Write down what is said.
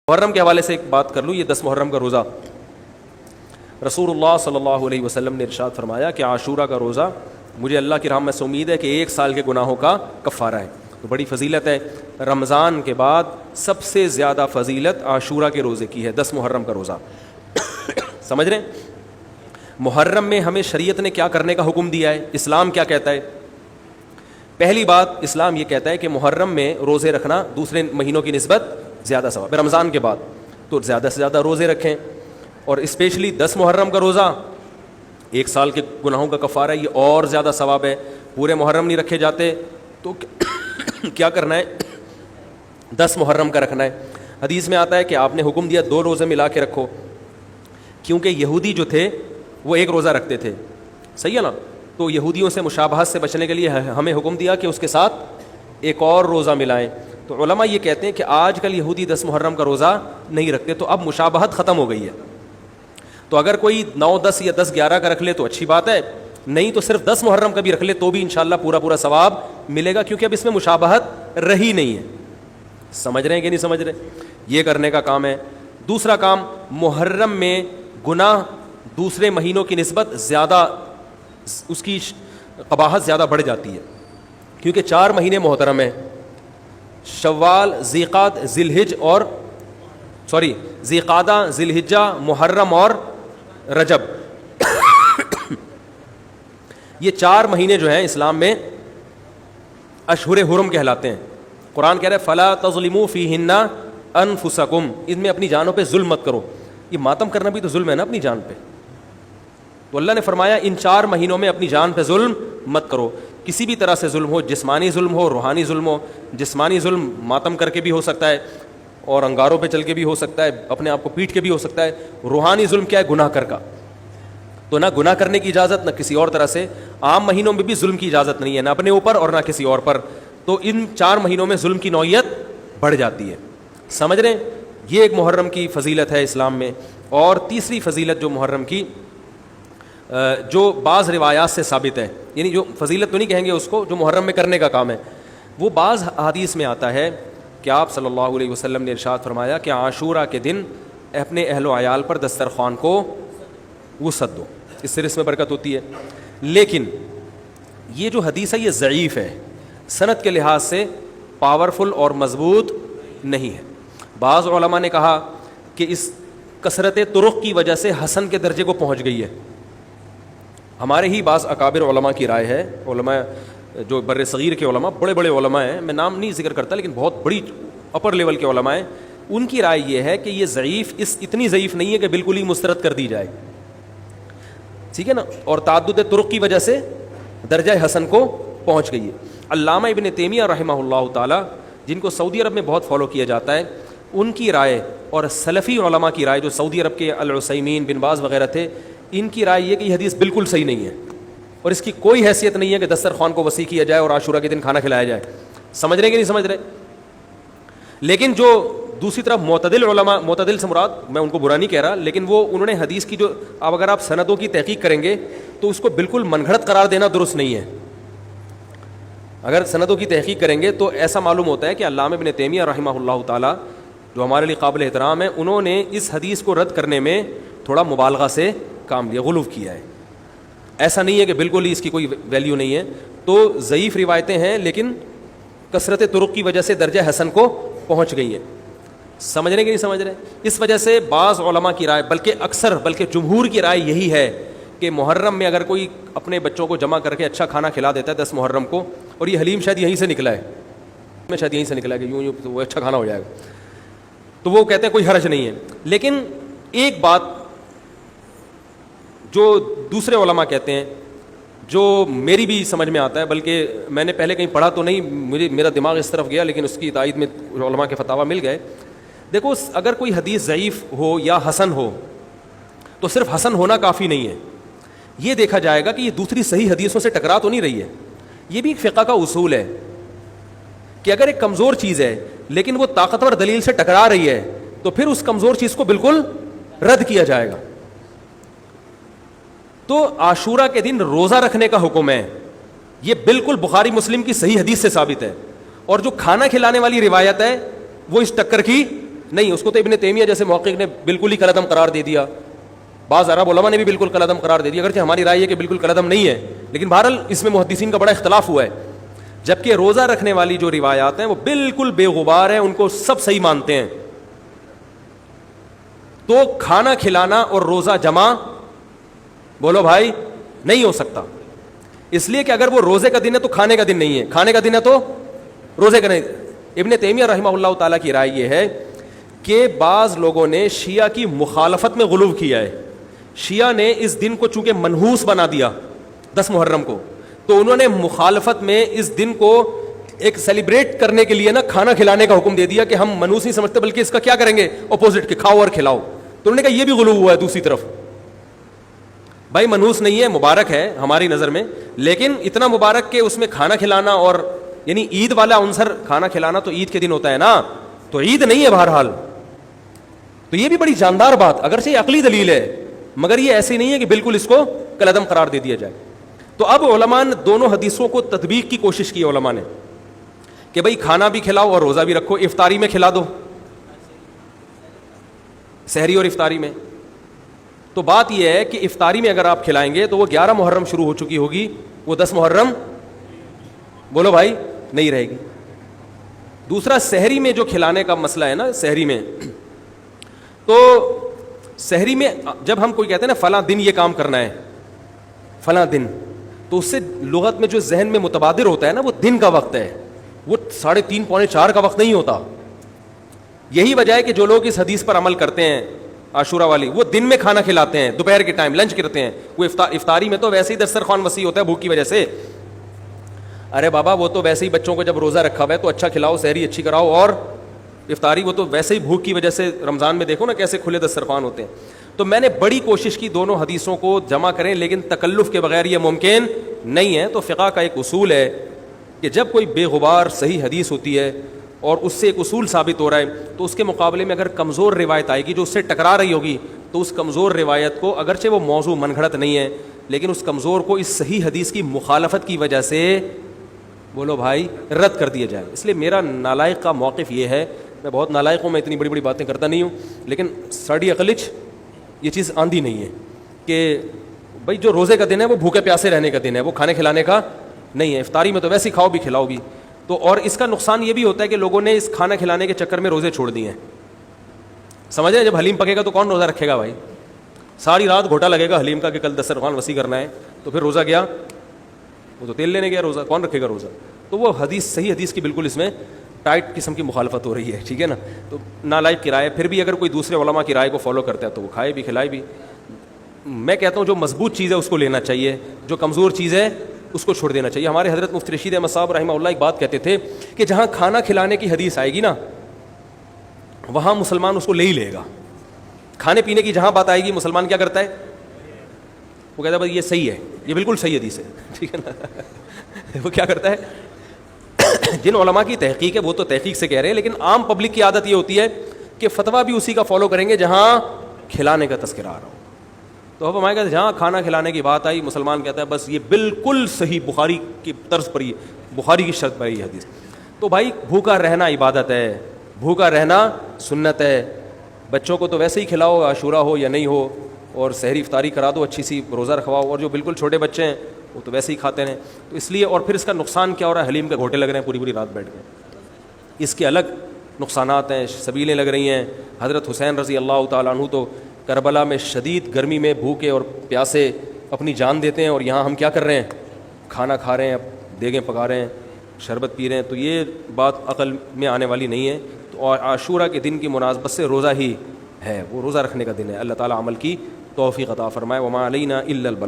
محرم کے حوالے سے ایک بات کر لوں. یہ 10 محرم کا روزہ رسول اللہ صلی اللہ علیہ وسلم نے ارشاد فرمایا کہ عاشورہ کا روزہ مجھے اللہ کی رحمت سے امید ہے کہ 1 سال کے گناہوں کا کفارہ ہے. تو بڑی فضیلت ہے. رمضان کے بعد سب سے زیادہ فضیلت عاشورہ کے روزے کی ہے, 10 محرم کا روزہ. سمجھ رہے ہیں محرم میں ہمیں شریعت نے کیا کرنے کا حکم دیا ہے, اسلام کیا کہتا ہے؟ پہلی بات, اسلام یہ کہتا ہے کہ محرم میں روزے رکھنا دوسرے مہینوں کی نسبت زیادہ ثواب ہے. رمضان کے بعد تو زیادہ سے زیادہ روزے رکھیں, اور اسپیشلی 10 محرم کا روزہ 1 سال کے گناہوں کا کفارہ ہے, یہ اور زیادہ ثواب ہے. پورے محرم نہیں رکھے جاتے تو کیا کرنا ہے, 10 محرم کا رکھنا ہے. حدیث میں آتا ہے کہ آپ نے حکم دیا 2 روزے ملا کے رکھو, کیونکہ یہودی جو تھے وہ 1 روزہ رکھتے تھے, صحیح ہے نا. تو یہودیوں سے مشابہت سے بچنے کے لیے ہمیں حکم دیا کہ اس کے ساتھ 1 اور روزہ ملائیں. تو علماء یہ کہتے ہیں کہ آج کل یہودی 10 محرم کا روزہ نہیں رکھتے, تو اب مشابہت ختم ہو گئی ہے. تو اگر کوئی 9, 10 یا 10, 11 کا رکھ لے تو اچھی بات ہے, نہیں تو صرف 10 محرم کا بھی رکھ لے تو بھی انشاءاللہ پورا ثواب ملے گا, کیونکہ اب اس میں مشابہت رہی نہیں ہے. سمجھ رہے ہیں کہ نہیں سمجھ رہے؟ یہ کرنے کا کام ہے. دوسرا کام, محرم میں گناہ دوسرے مہینوں کی نسبت زیادہ, اس کی قباحت زیادہ بڑھ جاتی ہے, کیونکہ 4 مہینے محترم ہیں, شوال, ذیقعدہ, ذیلحجہ, محرم اور رجب. یہ 4 مہینے جو ہیں اسلام میں اشہر حرم کہلاتے ہیں. قرآن کہہ رہا ہے فلا تظلموا فیہن انفسکم, ان میں اپنی جانوں پہ ظلم مت کرو. یہ ماتم کرنا بھی تو ظلم ہے نا اپنی جان پہ. تو اللہ نے فرمایا ان 4 مہینوں میں اپنی جان پہ ظلم مت کرو. کسی بھی طرح سے ظلم ہو, جسمانی ظلم ہو, روحانی ظلم ہو. جسمانی ظلم ماتم کر کے بھی ہو سکتا ہے, اور انگاروں پہ چل کے بھی ہو سکتا ہے, اپنے آپ کو پیٹ کے بھی ہو سکتا ہے. روحانی ظلم کیا ہے؟ گناہ کر کا. تو نہ گناہ کرنے کی اجازت, نہ کسی اور طرح سے. عام مہینوں میں بھی ظلم کی اجازت نہیں ہے, نہ اپنے اوپر اور نہ کسی اور پر. تو ان 4 مہینوں میں ظلم کی نوعیت بڑھ جاتی ہے. سمجھ رہے ہیں؟ یہ ایک محرم کی فضیلت ہے اسلام میں. اور تیسری فضیلت جو محرم کی, جو بعض روایات سے ثابت ہے, یعنی جو فضیلت تو نہیں کہیں گے اس کو, جو محرم میں کرنے کا کام ہے, وہ بعض حدیث میں آتا ہے کہ آپ صلی اللہ علیہ وسلم نے ارشاد فرمایا کہ عاشورہ کے دن اپنے اہل و عیال پر دسترخوان کو وسعت دو, اس سے رزق میں برکت ہوتی ہے. لیکن یہ جو حدیث ہے یہ ضعیف ہے, سند کے لحاظ سے پاورفل اور مضبوط نہیں ہے. بعض علماء نے کہا کہ اس کثرت طرق کی وجہ سے حسن کے درجے کو پہنچ گئی ہے. ہمارے ہی بعض اکابر علماء کی رائے ہے, علماء جو بر صغیر کے علماء, بڑے بڑے علماء ہیں, میں نام نہیں ذکر کرتا لیکن بہت بڑی اپر لیول کے علماء ہیں, ان کی رائے یہ ہے کہ یہ ضعیف, اتنی ضعیف نہیں ہے کہ بالکل ہی مسترد کر دی جائے, ٹھیک ہے نا, اور تعدد طرق کی وجہ سے درجہ حسن کو پہنچ گئی ہے. علامہ ابن تیمیہ رحمہ اللہ تعالی, جن کو سعودی عرب میں بہت فالو کیا جاتا ہے, ان کی رائے اور سلفی علماء کی رائے جو سعودی عرب کے العثیمین, بن باز وغیرہ تھے, ان کی رائے یہ کہ یہ حدیث بالکل صحیح نہیں ہے, اور اس کی کوئی حیثیت نہیں ہے کہ دسترخوان کو وسیع کیا جائے اور عاشورہ کے دن کھانا کھلایا جائے. سمجھ رہے کہ نہیں سمجھ رہے؟ لیکن جو دوسری طرف معتدل علماء, معتدل سے مراد میں ان کو برا نہیں کہہ رہا, لیکن وہ انہوں نے حدیث کی جو, اب اگر آپ سندوں کی تحقیق کریں گے تو اس کو بالکل من گھڑت قرار دینا درست نہیں ہے. اگر سندوں کی تحقیق کریں گے تو ایسا معلوم ہوتا ہے کہ علامہ ابن تیمیہ رحمہ اللہ تعالی, جو ہمارے لیے قابل احترام ہے, انہوں نے اس حدیث کو رد کرنے میں تھوڑا مبالغہ سے کام لیا, غلو کیا ہے. ایسا نہیں ہے کہ بالکل ہی اس کی کوئی ویلیو نہیں ہے. تو ضعیف روایتیں ہیں لیکن کثرت طرق کی وجہ سے درجہ حسن کو پہنچ گئی ہیں. سمجھ رہے کہ نہیں سمجھ رہے؟ اس وجہ سے بعض علماء کی رائے, بلکہ جمہور کی رائے یہی ہے کہ محرم میں اگر کوئی اپنے بچوں کو جمع کر کے اچھا کھانا کھلا دیتا ہے 10 محرم کو, اور یہ حلیم شاید یہیں سے نکلا ہے, شاید یہیں سے نکلا ہے کہ یوں تو وہ اچھا کھانا ہو جائے گا, تو وہ کہتے ہیں کوئی حرج نہیں ہے. لیکن ایک بات جو دوسرے علماء کہتے ہیں, جو میری بھی سمجھ میں آتا ہے, بلکہ میں نے پہلے کہیں پڑھا تو نہیں, میرا دماغ اس طرف گیا, لیکن اس کی تائید میں علماء کے فتاویٰ مل گئے. دیکھو, اگر کوئی حدیث ضعیف ہو یا حسن ہو تو صرف حسن ہونا کافی نہیں ہے, یہ دیکھا جائے گا کہ یہ دوسری صحیح حدیثوں سے ٹکرا تو نہیں رہی ہے. یہ بھی ایک فقہ کا اصول ہے کہ اگر ایک کمزور چیز ہے لیکن وہ طاقتور دلیل سے ٹکرا رہی ہے تو پھر اس کمزور چیز کو بالکل رد کیا جائے گا. تو عاشورہ کے دن روزہ رکھنے کا حکم ہے, یہ بالکل بخاری مسلم کی صحیح حدیث سے ثابت ہے, اور جو کھانا کھلانے والی روایت ہے وہ اس ٹکر کی نہیں, اس کو تو ابن تیمیہ جیسے محقق نے بالکل ہی کالعدم قرار دے دیا, بعض عرب علماء نے بھی بالکل کالعدم قرار دے دیا, اگرچہ ہماری رائے ہے کہ بالکل کالعدم نہیں ہے, لیکن بہرحال اس میں محدثین کا بڑا اختلاف ہوا ہے. جبکہ روزہ رکھنے والی جو روایات ہیں وہ بالکل بے غبار ہیں, ان کو سب صحیح مانتے ہیں. تو کھانا کھلانا اور روزہ جمع بولو بھائی نہیں ہو سکتا, اس لیے کہ اگر وہ روزے کا دن ہے تو کھانے کا دن نہیں ہے, کھانے کا دن ہے تو روزے کا نہیں. ابن تیمیہ رحمہ اللہ تعالیٰ کی رائے یہ ہے کہ بعض لوگوں نے شیعہ کی مخالفت میں غلو کیا ہے. شیعہ نے اس دن کو چونکہ منحوس بنا دیا 10 محرم کو, تو انہوں نے مخالفت میں اس دن کو ایک سیلیبریٹ کرنے کے لیے نا کھانا کھلانے کا حکم دے دیا کہ ہم منحوس نہیں سمجھتے بلکہ اس کا کیا کریں گے اپوزٹ, کہ کھاؤ اور کھلاؤ. تو انہوں نے کہا یہ بھی غلو ہوا ہے دوسری طرف. بھائی منحوس نہیں ہے, مبارک ہے ہماری نظر میں, لیکن اتنا مبارک کہ اس میں کھانا کھلانا اور یعنی عید والا عنصر کھانا کھلانا تو عید کے دن ہوتا ہے نا, تو عید نہیں ہے بہرحال. تو یہ بھی بڑی جاندار بات, اگرچہ یہ عقلی دلیل ہے مگر یہ ایسی نہیں ہے کہ بالکل اس کو کالعدم قرار دے دیا جائے. تو اب علماء نے دونوں حدیثوں کو تطبیق کی کوشش کی علماء نے کہ بھئی کھانا بھی کھلاؤ اور روزہ بھی رکھو, افطاری میں کھلا دو, سحری اور افطاری میں. تو بات یہ ہے کہ افطاری میں اگر آپ کھلائیں گے تو وہ 11 محرم شروع ہو چکی ہوگی, وہ 10 محرم بولو بھائی نہیں رہے گی. دوسرا سحری میں جو کھلانے کا مسئلہ ہے نا, سحری میں تو سحری میں جب ہم کوئی کہتے ہیں نا فلاں دن یہ کام کرنا ہے فلاں دن, تو اس سے لغت میں جو ذہن میں متبادر ہوتا ہے نا وہ دن کا وقت ہے, وہ 3:30 پونے 4 کا وقت نہیں ہوتا. یہی وجہ ہے کہ جو لوگ اس حدیث پر عمل کرتے ہیں عاشورہ والی, وہ دن میں کھانا کھلاتے ہیں, دوپہر کے ٹائم لنچ کرتے ہیں. وہ افطاری میں تو ویسے ہی دسترخوان وسیع ہوتا ہے بھوک کی وجہ سے. ارے بابا وہ تو ویسے ہی بچوں کو جب روزہ رکھا ہوا ہے تو اچھا کھلاؤ, سحری اچھی کراؤ, اور افطاری وہ تو ویسے ہی بھوک کی وجہ سے, رمضان میں دیکھو نا کیسے کھلے دسترخوان ہوتے ہیں. تو میں نے بڑی کوشش کی دونوں حدیثوں کو جمع کریں, لیکن تکلف کے بغیر یہ ممکن نہیں ہے. تو فقہ کا ایک اصول ہے کہ جب کوئی بے غبار صحیح حدیث ہوتی ہے اور اس سے ایک اصول ثابت ہو رہا ہے, تو اس کے مقابلے میں اگر کمزور روایت آئے گی جو اس سے ٹکرا رہی ہوگی, تو اس کمزور روایت کو, اگرچہ وہ موضوع من گھڑت نہیں ہے, لیکن اس کمزور کو اس صحیح حدیث کی مخالفت کی وجہ سے بولو بھائی رد کر دیا جائے. اس لیے میرا نالائق کا موقف یہ ہے, میں بہت نالائق ہوں, میں اتنی بڑی بڑی باتیں کرتا نہیں ہوں, لیکن ساڑی عقلچ یہ چیز آندھی نہیں ہے کہ بھائی جو روزے کا دن ہے وہ بھوکے پیاسے رہنے کا دن ہے, وہ کھانے کھلانے کا نہیں ہے. افطاری میں تو ویسے ہی کھاؤ بھی کھلاؤ بھی. تو اور اس کا نقصان یہ بھی ہوتا ہے کہ لوگوں نے اس کھانا کھلانے کے چکر میں روزے چھوڑ دیے ہیں. سمجھ رہے ہیں, جب حلیم پکے گا تو کون روزہ رکھے گا بھائی, ساری رات گھوٹا لگے گا حلیم کا کہ کل دسترخوان وسیع کرنا ہے, تو پھر روزہ گیا, وہ تو تیل لینے گیا, روزہ کون رکھے گا روزہ. تو وہ حدیث صحیح حدیث کی بالکل اس میں ٹائٹ قسم کی مخالفت ہو رہی ہے, ٹھیک ہے نا. تو نالائق کی رائے, پھر بھی اگر کوئی دوسرے علماء کی رائے کو فالو کرتا ہے تو وہ کھائے بھی کھلائے بھی. میں کہتا ہوں جو مضبوط چیز ہے اس کو لینا چاہیے, جو کمزور چیز ہے اس کو چھوڑ دینا چاہیے. ہمارے حضرت مفتی رشید احمد صاحب رحمہ اللہ ایک بات کہتے تھے کہ جہاں کھانا کھلانے کی حدیث آئے گی نا وہاں مسلمان اس کو لے ہی لے گا. کھانے پینے کی جہاں بات آئے گی مسلمان کیا کرتا ہے, وہ کہتا ہے بھائی یہ صحیح ہے, یہ بالکل صحیح حدیث ہے, ٹھیک ہے نا. وہ کیا کرتا ہے, جن علماء کی تحقیق ہے وہ تو تحقیق سے کہہ رہے ہیں, لیکن عام پبلک کی عادت یہ ہوتی ہے کہ فتویٰ بھی اسی کا فالو کریں گے جہاں کھلانے کا تذکرہ آ رہا ہو. تو اب ہمارے کہتے ہیں جہاں کھانا کھلانے کی بات آئی مسلمان کہتا ہے بس یہ بالکل صحیح بخاری کی طرز پر, یہ بخاری کی شرط پر یہ حدیث. تو بھائی بھوکا رہنا عبادت ہے, بھوکا رہنا سنت ہے. بچوں کو تو ویسے ہی کھلاؤ, عاشورہ ہو یا نہیں ہو, اور سحری افطاری کرا دو, اچھی سی روزہ رکھواؤ, اور جو بالکل چھوٹے بچے ہیں وہ تو ویسے ہی کھاتے ہیں. تو اس لیے, اور پھر اس کا نقصان کیا ہو رہا ہے, حلیم کے گھوٹے لگ رہے ہیں پوری پوری رات بیٹھ کے, اس کے الگ نقصانات ہیں, سبیلیں لگ رہی ہیں. حضرت حسین رضی اللہ تعالیٰ عنہ تو کربلا میں شدید گرمی میں بھوکے اور پیاسے اپنی جان دیتے ہیں, اور یہاں ہم کیا کر رہے ہیں, کھانا کھا رہے ہیں, دیگیں پکا رہے ہیں, شربت پی رہے ہیں. تو یہ بات عقل میں آنے والی نہیں ہے. تو عاشورہ کے دن کی مناسبت سے روزہ ہی ہے, وہ روزہ رکھنے کا دن ہے. اللہ تعالیٰ عمل کی توفیق عطا فرمائے. وما علینا الا البلاغ.